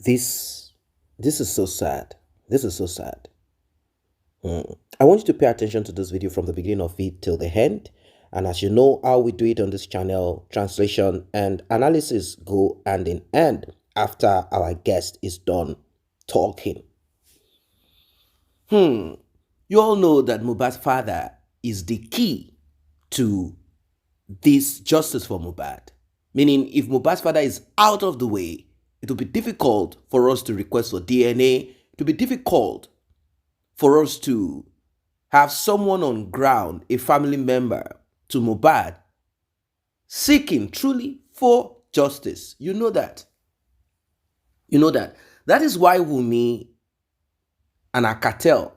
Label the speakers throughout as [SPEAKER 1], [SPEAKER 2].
[SPEAKER 1] This this is so sad. This is so sad. I want you to pay attention to this video from the beginning of it till the end. And as you know how we do it on this channel, translation and analysis go hand in hand after our guest is done talking. You all know that Mohbad's father is the key to this justice for Mohbad. Meaning, if Mohbad's father is out of the way, it will be difficult for us to request for DNA. It will be difficult for us to have someone on ground, a family member to Mohbad, seeking truly for justice. You know that. You know that. That is why Wunmi and our cartel,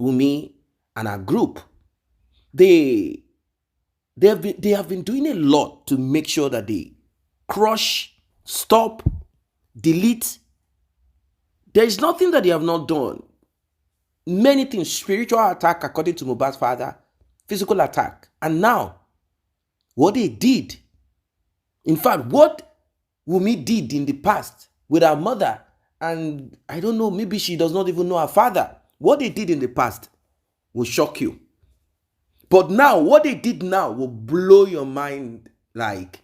[SPEAKER 1] Wunmi and our group, they have been doing a lot to make sure that they crush, stop, delete. There is nothing that they have not done. Many things, spiritual attack according to Mohbad's father, physical attack. And now, what they did, in fact, what Wunmi did in the past with her mother, and I don't know, maybe she does not even know her father. What they did in the past will shock you. But now, what they did now will blow your mind. Like,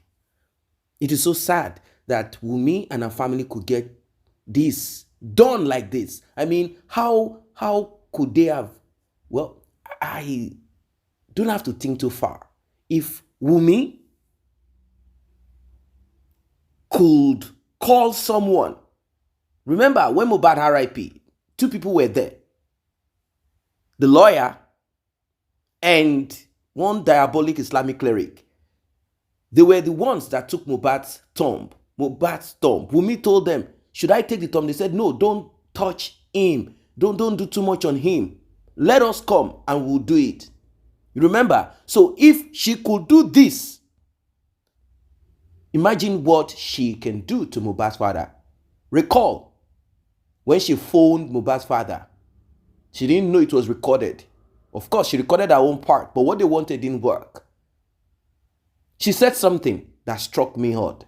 [SPEAKER 1] it is so sad that Wunmi and her family could get this done like this. I mean, how could they have? Well, I don't have to think too far. If Wunmi could call someone, remember when Mohbad RIP, two people were there. The lawyer and one diabolic Islamic cleric. They were the ones that took Mohbad's tomb. Wunmi told them, should I take the tomb? They said, no, don't touch him. Don't do too much on him. Let us come and we'll do it. You remember? So if she could do this, imagine what she can do to Mohbad's father. Recall, when she phoned Mohbad's father, she didn't know it was recorded. Of course, she recorded her own part, but what they wanted didn't work. She said something that struck me hard.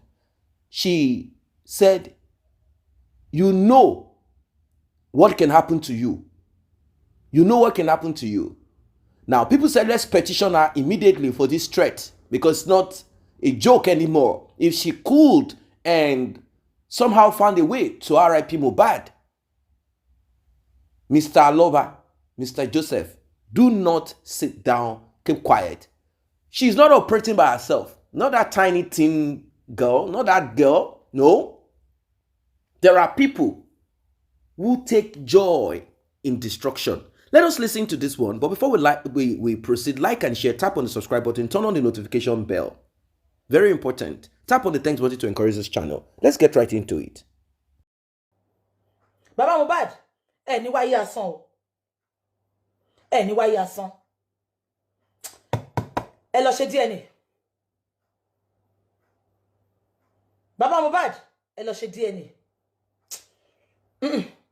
[SPEAKER 1] She said, you know what can happen to you. You know what can happen to you. Now, people said, let's petition her immediately for this threat because it's not a joke anymore. If she could and somehow found a way to RIP Mohbad, Mr. Lover, Mr. Joseph, do not sit down, keep quiet. She's not operating by herself. Not that tiny teen girl, not that girl. No. There are people who take joy in destruction. Let us listen to this one. But before we proceed, like and share, tap on the subscribe button, turn on the notification bell. Very important. Tap on the thanks button to encourage this channel. Let's get right into it.
[SPEAKER 2] Baba Mohbad, ni wáyé asán o. Ni wáyé asán. Ẹ lọ ṣe DNA. Baba Mohbad, ẹ lọ ṣe DNA.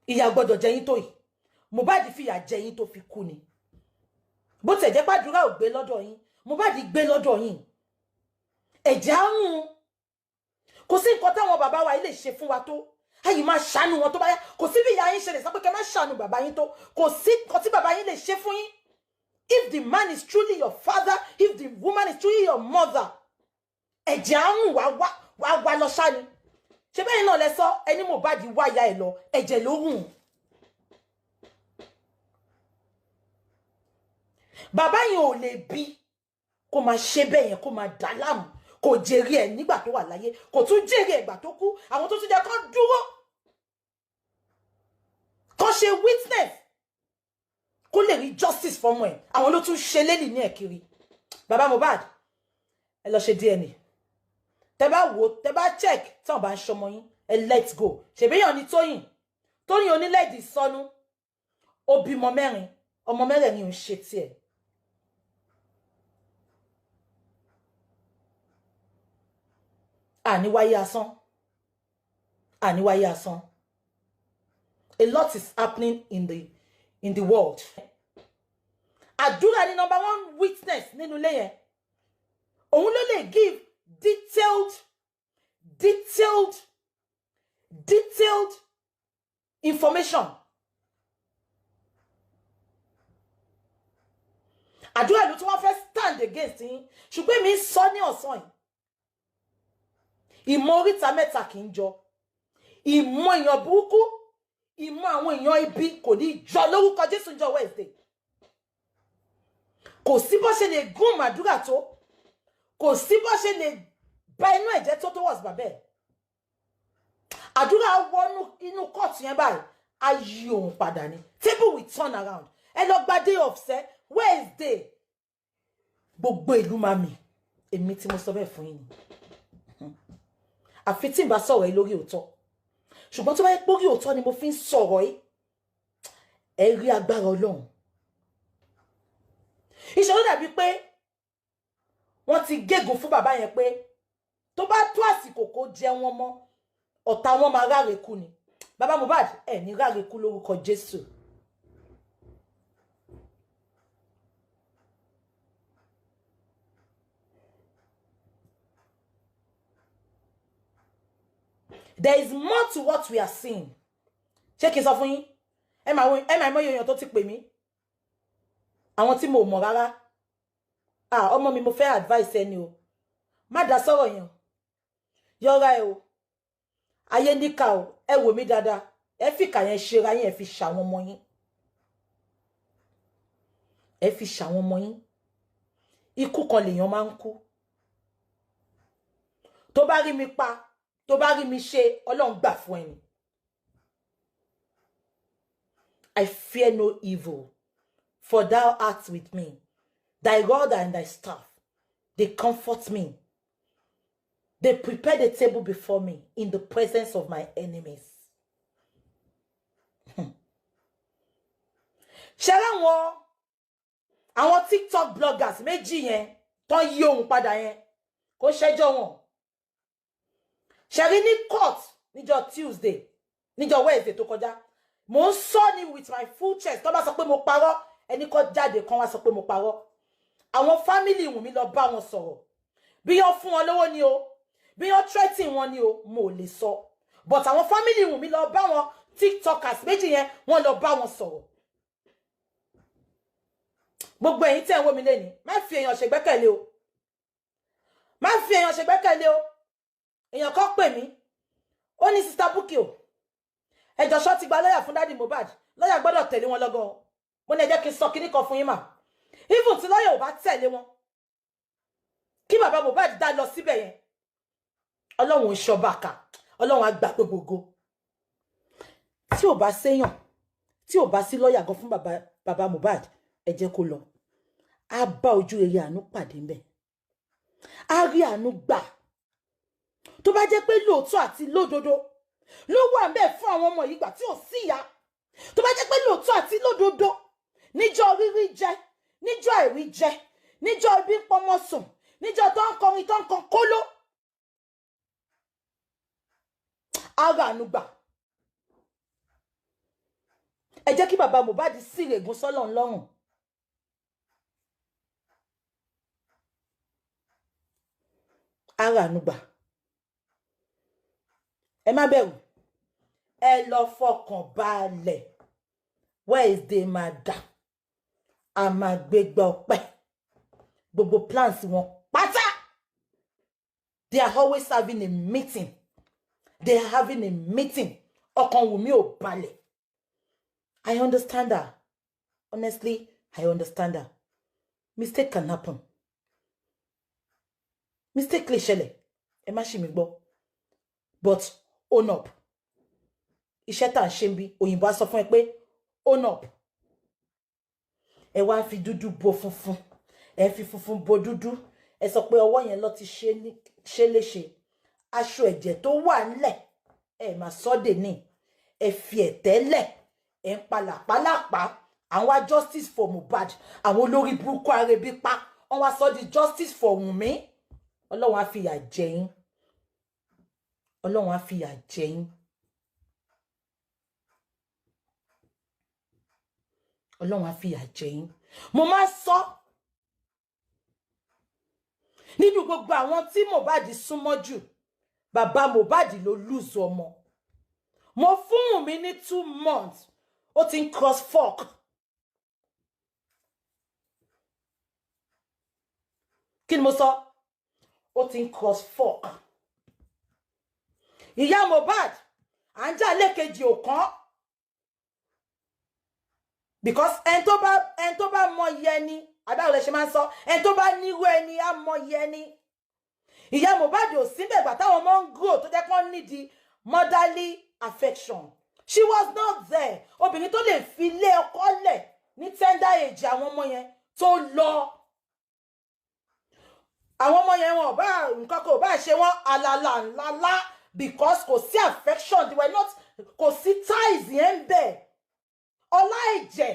[SPEAKER 2] Ìyà gbọ́dọ̀ jẹ yín tó yìí. Mohbad fìyà jẹ yín tó fi kú ni. Bó tẹ̀ jẹ́ pàdúrà ò gbé lọ́dọ̀ yín, Mohbad gbé lọ́dọ̀ yín. Ẹ̀jẹ̀ àrùn. Kò sí nǹkan táwọn bàbá wa ilé ṣe fún wa tó. Ayi máa ṣàánú wọn tó bá yá. Kò sí bí ìyá yín ṣe lè sọ pé kẹ́ má ṣàánú bàbá yín tó. Kò sí nǹkan tí bàbá yín lè ṣe fún yín. If the man is truly your father, if the woman is truly your mother, ẹ̀jẹ̀ àrùn wá lọ ṣá ni. Ṣé bẹ́ẹ̀ náà lẹ sọ ẹni Mohbad wá ìyá ẹ̀ lọ, ẹ̀jẹ̀ ló hùn. Bàbá yẹn ò lè bí kó máa ṣe bẹ́ẹ̀ yẹn kó máa dà láàmú kò jèrè ẹ̀ nígbà tó wà láyé kò tún jèrè ẹ̀ ìgbà tó kú àwọn tó tún jẹ́ kó dúró kó ṣe witness kó lè rí justice fọ́mọ ẹ̀ àwọn ló tún ṣe lélì ní ẹ̀kiri. Bàbá Mohbad ẹ lọ ṣe DNA tẹ́ bá wò tẹ́ bá check tí wọ́n bá ń ṣọmọ yín ẹ let's go ṣèbéyàn ní Tóyìn onílẹ̀dì sọnù ó bímọ mẹ́rin ọmọ mẹ́rin ni ò ń ṣe tiẹ̀. Ani wáyé asán. A lot is happening in the world. Àdúrà ni number one witness nínú ilé yẹn. Òun ló lè give detailed information. Àdúrà ló tún wá fẹ́ stand against yín. Ṣùgbọ́n mi sọ ní ọ̀sán yìí. Ìmọ̀ oríta mẹ́ta kì í jọ. Ìmọ̀ èèyàn burúkú, ìmọ̀ àwọn èèyàn ibi kò ní jọ lórúkọ Jésù níjọ́ Wednesday. Kò sí bó ṣe lè gún àdúrà tó. Kò sí bó ṣe lè bá inú ẹ̀jẹ̀ tó towards bàbá ẹ̀. Àdúrà wọnú inú court yẹn báyìí. A yí òun padà ni. Table will turn around. Ẹ lọ gba day off sẹ́. Wednesday. Gbogbo ìlú máa mì. Èmi tí mo sọ bẹ́ẹ̀ fún yín ni. Àfi tí n bá sọ̀rọ̀ yìí lórí òótọ́. Ṣùgbọ́n tó bá yẹ pé orí òótọ́ ni mo fi ń sọ̀rọ̀ yìí. Ẹ rí agbára Ọlọ́run. Ìṣòro dàbí pé wọ́n ti gégùn fún bàbá yẹn pé tó bá tó àsìkò kó jẹ wọn mọ́ ọ̀tá wọn máa ráre kú ni. Bàbá Mohbad ẹ ní ráre kú lórúkọ Jésù. There is more to what we are seeing. Ṣé kí n sọ fún yín? Ẹ máa mọ èèyàn tó ti pè mí. Àwọn tí mo mọ̀ rárá. Ọmọ mi mo fẹ́ advice ẹni o. Má dá sọ̀rọ̀ yẹn. Yọra ẹ o. Ayé níkà o. Ẹ wò mí dáadáa. Ẹ fi kà yẹn ṣera yín, ẹ fi ṣàwọn ọmọ yín. Ẹ fi ṣàwọn ọmọ yín. Ikú kan lèèyàn máa ń kú. Tó bá rí mi pa, tó bá rí mi ṣe, Ọlọ́run gbà fún ẹni. I fear no evil, for thou art with me. Thy rod and thy staff, they comfort me. They prepare the table before me in the presence of my enemies. Ṣé àwọn TikTok bloggers méjì yẹn tó yí ohun padà yẹn kò ṣẹjọ́ wọn. Ṣé rí ní court níjọ́ Tuesday, níjọ́ Wednesday tó kọjá. Mo ń sọ ni with my full chest. Tó bá sọ pé mo parọ́, ẹni kó jáde kan wá sọ pé mo parọ́. Àwọn family Wunmi lọ bá wọn sọ̀rọ̀. Bí wọ́n fún wọn lówó ni o, bí wọ́n threaten wọn ni o, mo lè sọ. But àwọn family Wunmi lọ bá wọn TikTokers méjì yẹn, wọ́n lọ bá wọn sọ̀rọ̀. Gbogbo ẹ̀yin tẹ́ ń wò mí lẹ́ni, má fi èèyàn ṣègbẹ́kẹ̀lé o. Má fi èèyàn ṣègbẹ́kẹ̀lé o. Èèyàn kan pè mí. Ó ní Sister Bukky o. Ẹjọ́ ṣọ́ ti gba lọ́yà fún Daddy Mohbad. Lọ́yà gbọ́dọ̀ tẹ̀lé wọn lọ́gán. Mo ní ẹ jẹ́ kí n sọ kíní kan fún yín mà. Even tí lọ́yà ò bá tẹ̀lé wọn. Kí bàbá Mohbad dá lọ síbẹ̀ yẹn. Ọlọ́run ṣọba kà. Ọlọ́run á gbà gbogbo. Tí ò bá séyàn, tí ò bá sí lọ́yà gan fún bàbá Mohbad, ẹ jẹ́ kó lọ. Á bá ojú rere àánú pàdé ńbẹ̀. Á rí àánú gbà. Tó bá jẹ́ pé lóòótọ́ àti lódodo ló wà ńbẹ̀ fún àwọn ọmọ yìí gbà tí ò sí ìyá. Tó bá jẹ́ pé lóòótọ́ àti lódodo níjọ́ rírí jẹ, níjọ́ àìrí jẹ, níjọ́ ibi ń pọmọ sùn, níjọ́ tó ń kọrin tó ń kan kóló. Á rí àánú gbà. Ẹ jẹ́ kí bàbá Mohbad sí ìrègùn sọ́lọ́run lọ́rùn. Á rí àánú gbà. Ẹ má bẹ̀rù. Ẹ lọ fọkàn balẹ̀. Wednesday máa dà. A máa gbégbá ọpẹ́. Gbogbo plans wọn pátá. They are always having a meeting. They are having a meeting. Ọkàn Wunmi ò balẹ̀. I understand her. Honestly, I understand her. Mistake can happen. Mistake lè ṣẹlẹ̀. Ẹ má ṣì mí gbọ́. But own up. Iṣẹ́ tá ń ṣe ń bí òyìnbó á sọ fún ẹ pé own up. Ẹ wá fi dúdú bo funfun. Ẹ fi funfun bo dúdú. Ẹ sọ pé ọwọ́ yẹn ló ti ṣe léṣe. Aṣọ ẹ̀jẹ̀ tó wà ńlẹ̀. Ẹ má sọ́dẹ̀ ní. Ẹ fi ẹ̀tẹ́ lẹ̀. Ẹ ń palàpálàpá. Àwọn justice for Mohbad. Àwọn olórí burúkú arẹbí pa. Wọ́n wá sọ di justice for Wunmi. Ọlọ́run á fìyà jẹ yín. Ọlọ́run á fìyà jẹ yín. Ọlọ́run á fìyà jẹ yín. Mo máa sọ nínú gbogbo àwọn tí Mohbad súnmọ́ jù, bàbá Mohbad ló lose ọmọ. Mo fún Wunmi ní 2 months. Ó ti ń cross fork. Kí ni mo sọ? Ó ti ń cross fork. Ìyá Mohbad, à ń jà lẹ́kejì òkan. Because ẹni tó bá mọ iye ni, àbáwò lẹ ṣe máa ń sọ, ẹni tó bá níwó ẹni á mọ iye ni. Ìyá Mohbad ò sí bẹ́ẹ̀ gbà táwọn ọmọ ń grow tó jẹ́ kó need motherly affection. She was not there. Obìnrin tó lè fi lé ọkọ lẹ̀ ní tender age àwọn ọmọ yẹn tó lọ. Àwọn ọmọ yẹn wọn bá nǹkan kò bá ṣe wọn alala ńlá because kò sí affection, they were not, kò sí ties yẹn bẹ́ẹ̀. Ọlá ẹ̀jẹ̀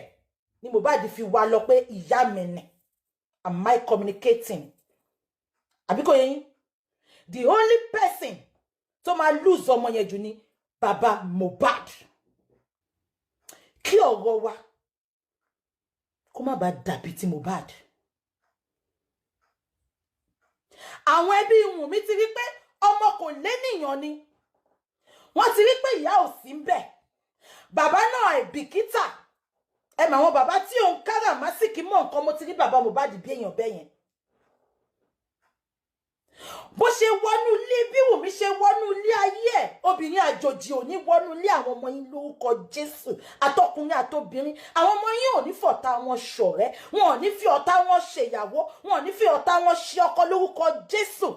[SPEAKER 2] ni Mohbad fi wá lọ pé ìyá mi ni. Am I communicating? Àbí kò yé yín? The only person tó máa lose ọmọ yẹn jù ni Baba Mohbad. Kí ọ̀rọ̀ wa kó má bàa dàbí ti Mohbad. Àwọn ẹbí Wunmi ti rí pé ọmọ kò lénìyàn ni. Wọ́n ti rí pé ìyá ò sí ńbẹ̀. Bàbá náà àìbìkítà. Ẹ mà àwọn bàbá tí òun káràmásìkí mọ̀ nǹkan, mo ti rí bàbá Mohbad bí èèyàn bẹ́ẹ̀ yẹn. Bó ṣe wọnú ilé bí Wunmi ṣe wọnú ilé ayé ẹ̀, obìnrin àjòjì ò ní wọnú ilé àwọn ọmọ yín lórúkọ Jésù. Àtọkùnrin àtobìnrin, àwọn ọmọ yín ò ní fọ̀tá wọn ṣọ̀rẹ́, wọn ò ní fi ọ̀tá wọn ṣèyàwó, wọn ò ní fi ọ̀tá wọn ṣe ọkọ lórúkọ Jésù.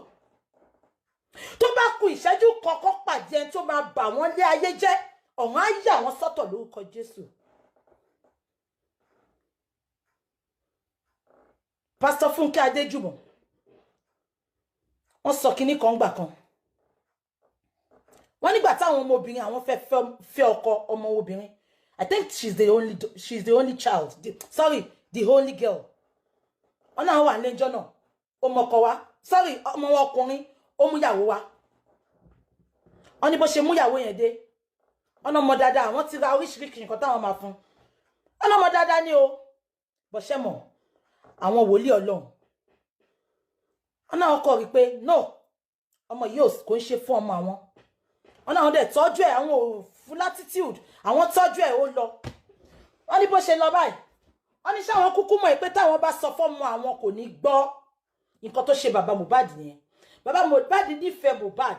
[SPEAKER 2] Tó bá kù ìṣẹ́jú kọ̀ọ̀kan pàdé ẹni tó máa bà wọ́n lé ayé jẹ́, ọ̀run á yà wọ́n sọ́tọ̀ lórúkọ Jésù. Pastor Funke Adéjùmọ̀, wọ́n sọ kíní kan gbà kan. Wọ́n nígbà táwọn ọmọbìnrin àwọn fẹ́ ọkọ ọmọ obìnrin. I think she's the only child. The only girl. Wọ́n náà wà lẹ́jọ́ náà. Ọmọ ọkọ wa. Ọmọ ọkùnrin. Ó mú ìyàwó wa. Wọ́n ní bó ṣe mú ìyàwó yẹn dé. Ọ̀nà ọmọ dáadáa, wọ́n ti ra oríṣiríṣi nǹkan táwọn máa fún. Ọ̀nà ọmọ dáadáa ni o. Bó ṣe mọ̀, àwọn wòlíì Ọlọ́run. Ọ̀nà ọkọ rí pé no, ọmọ yìí kò ń ṣe fún ọmọ àwọn. Ọ̀nà àwọn dẹ̀ tọ́jú ẹ̀, àwọn ò fún latitude, àwọn tọ́jú ẹ̀ ó lọ. Wọ́n ní bó ṣe lọ báyìí. Wọ́n ní ṣáwọn kúkú mọ̀ pé táwọn bá sọ fọ́mọ àwọn kò ní gbọ́. Nǹkan tó ṣe bàbá Mohbad nìyẹn. Bàbá Mohbad nífẹ̀ẹ́ Mohbad.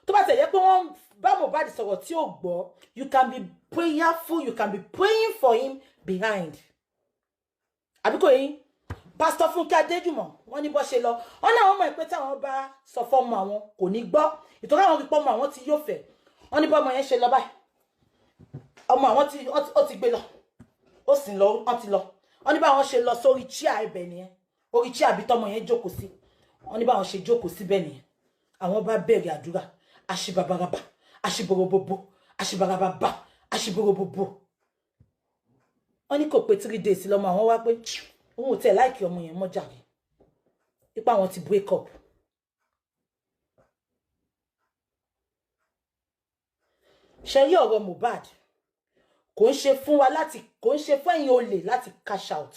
[SPEAKER 2] Tó bá tẹ̀lé pé wọ́n bá Mohbad sọ̀rọ̀ tí ò gbọ́, you can be prayerful, you can be praying for him behind. Àbí kò yín? Pastor Funke Adéjùmọ̀, wọ́n ní bó ṣe lọ. Wọ́n náà wọ́n mọ̀ pé táwọn bá sọ fọ́mọ àwọn kò ní gbọ́. Ìtọ́jú àwọn pípọ́ ọmọ àwọn ti yóò fẹ́. Wọ́n ní bọ́mọ yẹn ṣe lọ báyìí. Ọmọ àwọn ti gbé lọ. Ó sì lọ, wọ́n ti lọ. Wọ́n ní báwọn ṣe lọ sórí chair ibẹ̀ nìyẹn. Orí chair àbí tọ́mọ yẹn jókòó sí. Wọ́n ní báwọn ṣe jókòó síbẹ̀ nìyẹn. Àwọn bá bẹ̀rẹ̀ àdúrà. Àṣìbàbàràbà, àṣìbòròbòbò, àṣìbàràbàbà, àṣìbòròbòbò. Wọ́n ní kò pé 3 days lọ́mọ àwọn wá pé òun ò tẹ̀ láìkí ọmọ yẹn mọ́ jàre. Ipa wọn ti break up. Ṣé rí ọ̀rọ̀ Mohbad kò ń ṣe fún ẹ̀yin olè láti cash out.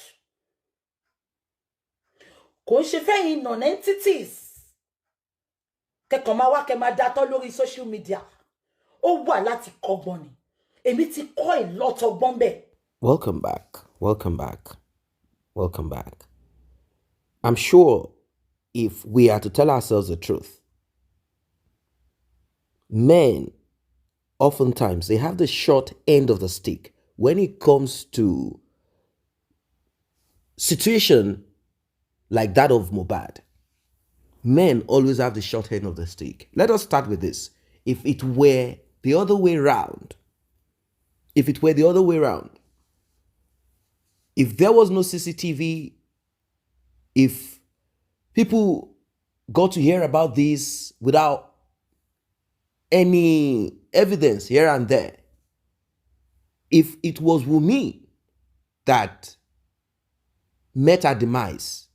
[SPEAKER 2] Kò ń ṣe fẹ́yìn non-entities. Kẹ́kọ̀ọ́ máa wá kẹ́ máa datọ́ lórí social media. Ó wà láti kọ́gbọ́n ni. Èmi ti kọ́ ìlọ́tọ̀gbọ́n bẹ́ẹ̀.
[SPEAKER 1] Welcome back. Welcome back. Welcome back. I'm sure if we are to tell ourselves the truth, men, oftentimes, they have the short end of the stick when it comes to situation like that of Mohbad. Men always have the short end of the stick. Let us start with this. If it were the other way around, if there was no CCTV, if people got to hear about this without any evidence here and there, if it was Wunmi that met her demise,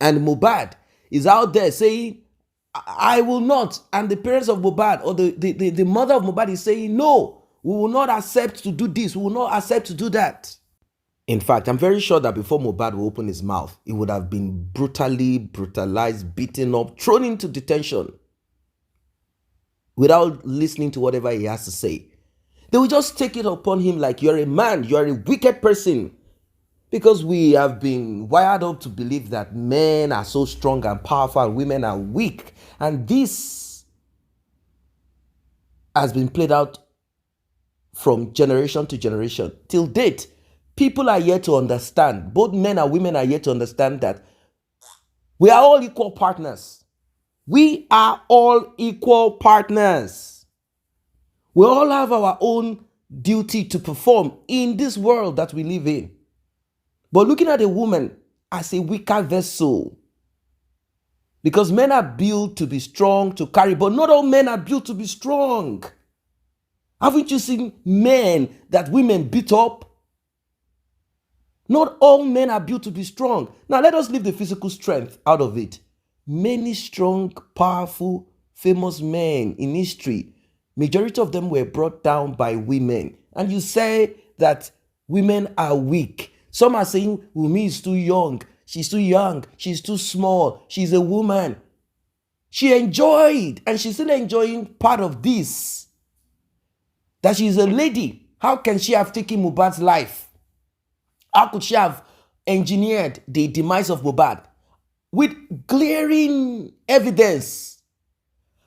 [SPEAKER 1] and Mohbad is out there saying, I will not, and the parents of Mohbad or the mother of Mohbad is saying, no, we will not accept to do this, we will not accept to do that. In fact, I'm very sure that before Mohbad will open his mouth, he would have been brutalized, beaten up, thrown into detention. without listening to whatever he has to say. They will just take it upon him like you're a man, you're a wicked person. Because we have been wired up to believe that men are so strong and powerful and women are weak. And this has been played out from generation to generation. Till date, people are yet to understand, both men and women are yet to understand that we are all equal partners. We are all equal partners. We all have our own duty to perform in this world that we live in. But looking at a woman as a weaker vessel, because men are built to be strong, to carry, but not all men are built to be strong. Haven't you seen men that women beat up? Not all men are built to be strong. Now let us leave the physical strength out of it. Many strong, powerful, famous men in history, majority of them were brought down by women. And you say that women are weak. Some are saying Wunmi is too young. She's too young. She's too small. She's a woman. She enjoyed, and she's still enjoying part of this. That she's a lady. How can she have taken Mohbad's life? How could she have engineered the demise of Mohbad? With glaring evidence.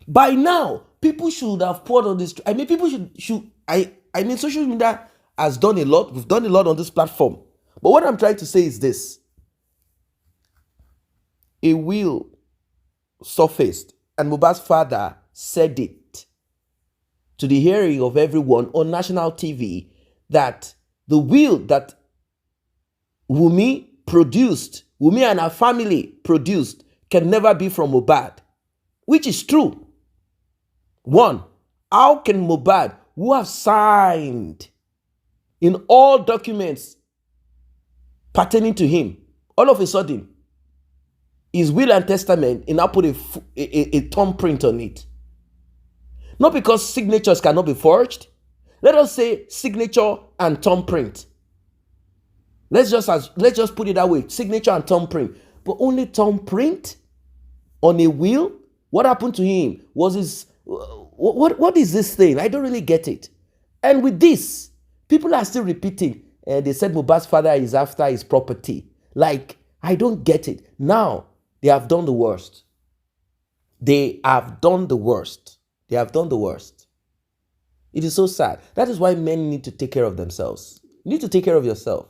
[SPEAKER 1] By now, people should have poured on this. I mean, people should social media has done a lot. We've done a lot on this platform. But what I'm trying to say is this. A will surfaced, and Mohbad's father said it to the hearing of everyone on national TV that the will that Wunmi and her family produced, can never be from Mohbad, which is true. One, how can Mohbad, who have signed in all documents pertaining to him, all of a sudden, his will and testament, and now put a thumbprint on it? Not because signatures cannot be forged. Let us say signature and thumbprint. Let's just put it that way, signature and thumbprint. But only thumbprint on a will? What happened to him? Was his what is this thing? I don't really get it. And with this, people are still repeating. They said Mohbad's father is after his property. Like, I don't get it. Now, they have done the worst. They have done the worst. They have done the worst. It is so sad. That is why men need to take care of themselves. You need to take care of yourself.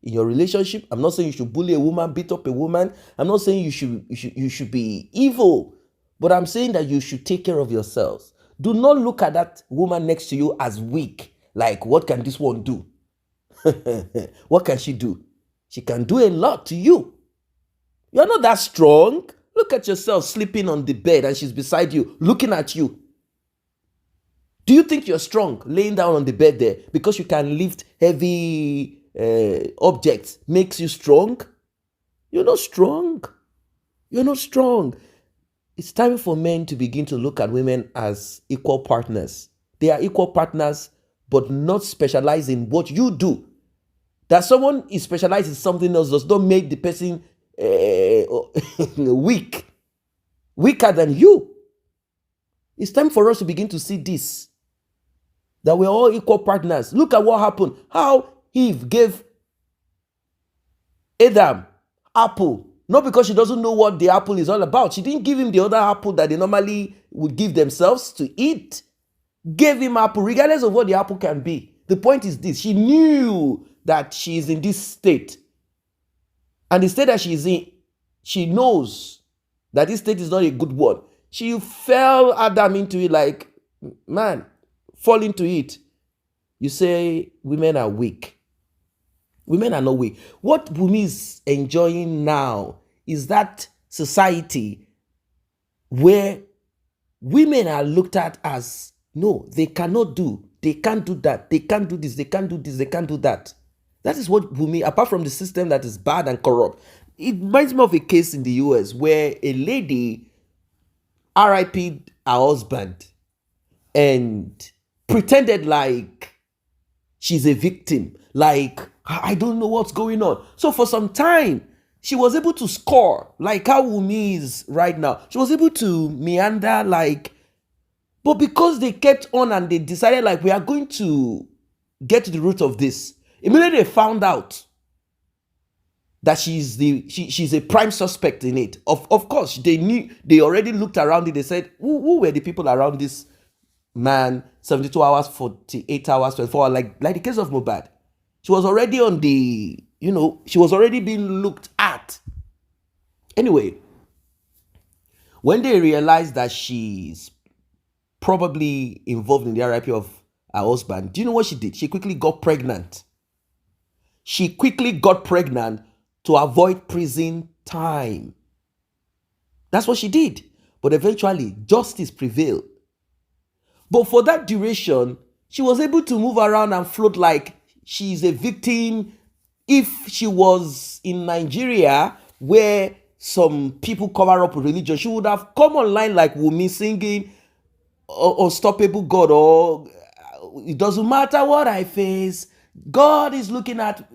[SPEAKER 1] In your relationship, I'm not saying you should bully a woman, beat up a woman. I'm not saying you should be evil. But I'm saying that you should take care of yourselves. Do not look at that woman next to you as weak. Like, what can this one do? What can she do? She can do a lot to you. You're not that strong. Look at yourself sleeping on the bed and she's beside you, looking at you. Do you think you're strong laying down on the bed there because you can lift heavy objects makes you strong? You're not strong. You're not strong. It's time for men to begin to look at women as equal partners. They are equal partners, but not specialized in what you do. That someone is specialized in something else does not make the person weaker than you. It's time for us to begin to see this, that we're all equal partners. Look at what happened. How Eve gave Adam apple, not because she doesn't know what the apple is all about. She didn't give him the other apple that they normally would give themselves to eat. Gave him apple, regardless of what the apple can be. The point is this: she knew that she is in this state. And the state that she is in, she knows that this state is not a good one. She fell Adam into it like, man, fall into it. You say women are weak. Women are not weak. What Wunmi is enjoying now is that society where women are looked at as, no, they cannot do. They can't do that. They can't do this. They can't do this. They can't do that. That is what Wunmi, apart from the system that is bad and corrupt. It reminds me of a case in the US where a lady RIP'd her husband and pretended like she's a victim. Like, I don't know what's going on. So for some time, she was able to score like how Wunmi is right now. She was able to meander like, But because they kept on and they decided, like, we are going to get to the root of this, immediately they found out that she's a prime suspect in it. Of course, they already looked around it. They said, who were the people around this man? 72 hours, 48 hours, 24 hours, like the case of Mohbad. She was already on the, she was already being looked at. Anyway, when they realized that she's probably involved in the RIP of her husband, do you know what she did? She quickly got pregnant. She quickly got pregnant to avoid prison time. That's what she did. But eventually, justice prevailed. But for that duration, she was able to move around and float like she's a victim. If she was in Nigeria, where some people cover up religion, she would have come online like Wunmi singing Unstoppable God, or it doesn't matter what I face, God is looking at,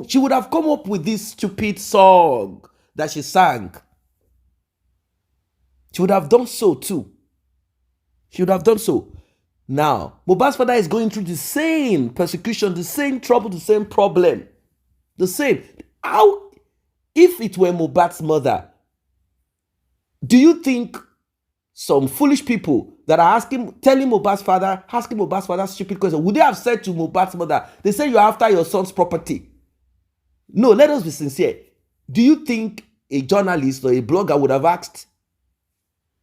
[SPEAKER 1] she would have come up with this stupid song that she sang. She would have done so too. She would have done so. Now, Mohbad's father is going through the same persecution, the same trouble, the same problem. The same. How, if it were Mohbad's mother, do you think some foolish people that are asking Mohbad's father stupid question, would they have said to Mohbad's mother, they say you're after your son's property? No, let us be sincere. Do you think a journalist or a blogger would have asked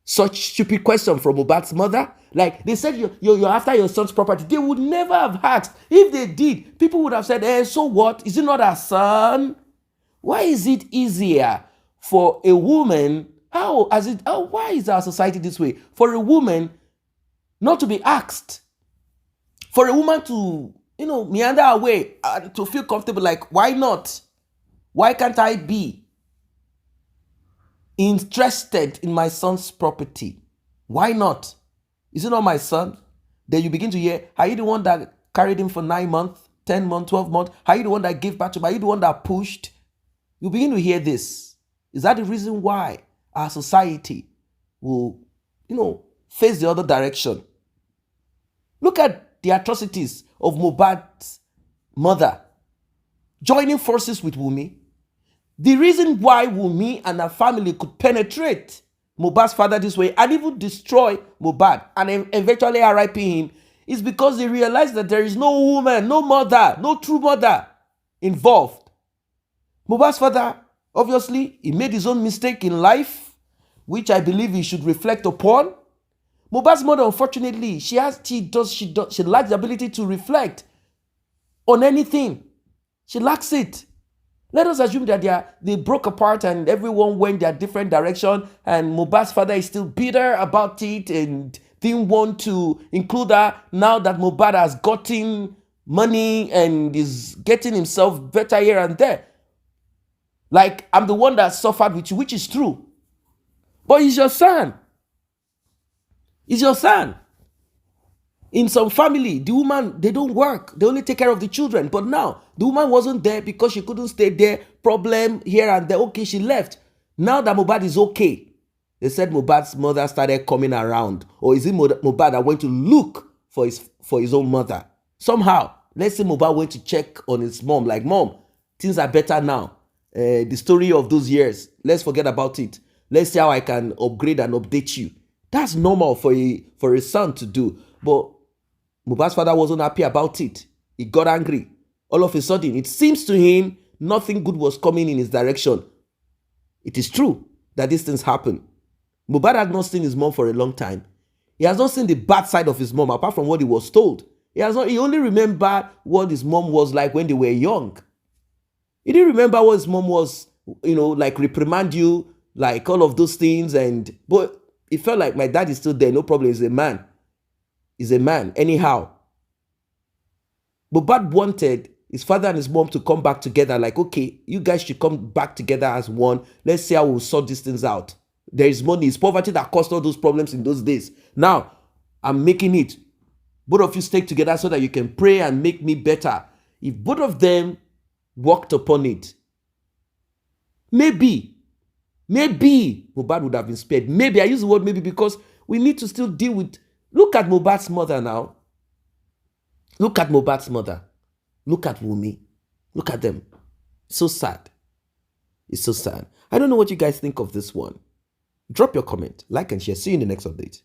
[SPEAKER 1] such stupid question from Mohbad's mother? Like, they said you're after your son's property. They would never have asked. If they did, people would have said, so what? Is it not her son? Why is it easier for a woman? Why is our society this way? For a woman not to be asked. For a woman to, meander away to feel comfortable, like, why not? Why can't I be interested in my son's property? Why not? Is it not my son? Then you begin to hear, are you the one that carried him for 9 months, 10 months, 12 months? Are you the one that gave back to him? Are you the one that pushed? You begin to hear this. Is that the reason why our society will, face the other direction? Look at the atrocities of Mohbad's mother joining forces with Wunmi. The reason why Wunmi and her family could penetrate Mohbad's father this way and even destroy Mohbad and eventually RIP him is because they realized that there is no woman, no mother, no true mother involved. Mohbad's father, obviously, he made his own mistake in life, which I believe he should reflect upon. Mohbad's mother, unfortunately, she lacks the ability to reflect on anything. She lacks it. Let us assume that they broke apart and everyone went their different direction, and Mohbad's father is still bitter about it and didn't want to include her now that Mohbad has gotten money and is getting himself better here and there. Like, I'm the one that suffered with you, which is true. But he's your son. He's your son. In some family, the woman, they don't work. They only take care of the children. But now, the woman wasn't there because she couldn't stay there. Problem here and there. Okay, she left. Now that Mohbad is okay, they said Mohbad's mother started coming around. Or is it Mohbad that went to look for his own mother? Somehow, let's say Mohbad went to check on his mom. Like, Mom, things are better now. The story of those years, let's forget about it. Let's see how I can upgrade and update you. That's normal for a son to do. But Mohbad's father wasn't happy about it. He got angry. All of a sudden, it seems to him nothing good was coming in his direction. It is true that these things happen. Mohbad had not seen his mom for a long time. He has not seen the bad side of his mom, apart from what he was told. He only remembered what his mom was like when they were young. He didn't remember what his mom was, like reprimand you, like all of those things. But it felt like my dad is still there. No problem. He's a man. He's a man. Anyhow. Mohbad wanted his father and his mom to come back together. Like, okay, you guys should come back together as one. Let's see how we'll sort these things out. There is money. It's poverty that caused all those problems in those days. Now, I'm making it. Both of you stay together so that you can pray and make me better. If both of them worked upon it, maybe Mohbad would have been spared. Maybe, I use the word maybe because we need to still deal with Look at Mohbad's mother now. Look at Mohbad's mother. Look at Wunmi. Look at them. So sad. It's so sad. I don't know what you guys think of this one. Drop your comment, like and share. See you in the next update.